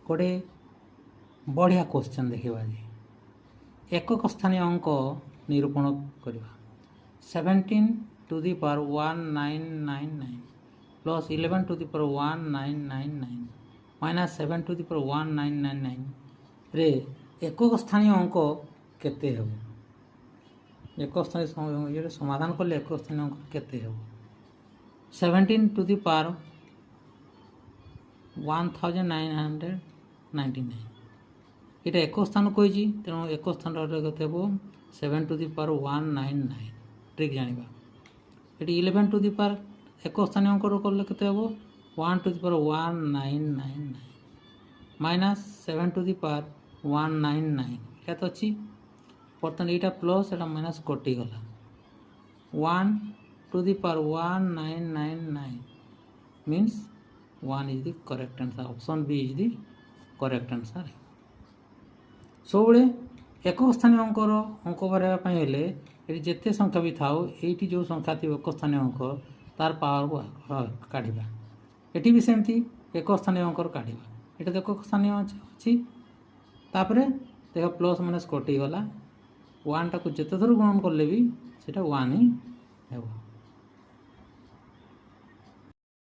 गोटे बढ़िया क्वेश्चन देखा आज एकक स्थानीय अंक निरूपण करवा 17 to the power 1999 plus 11 to the power 1999 minus 7 to the power 1999 रे एकक स्थानीय अंक केते हेबो एक स्थानीय समाधान कले एक स्थानीय अंक केते हेबो 17 to the power 1999 এটা এক স্থান কইছি তেণু এক স্থানটা কেতে হেবো 7 to the power 199 ঠিক জানিবা এটি 11 to the power এক স্থানীয় অঙ্কর করলে কেতে Hebo 1 to the power 1999 minus 7 to the power 199 এটা তো ଅଛି বর্তমান এইটা প্লাস এটা মাইনাস কটি গলা 1 to the power 1999 means 1 is the correct answer. Option B is the correct answer. सबले एक स्थानीय अंकर अंक बारे हेले जिते संख्या भी था ये जो संख्या थी एक स्थानीय अंक तार पावर काढ़ा ये भी सेमती एक स्थानीय अंकर काढ़ा ये तो एक स्थानीय अच्छी देख प्लस माइनस कटिगला 1 टाक जिते थर गुणन कले भी सीटा 1 ही हेब।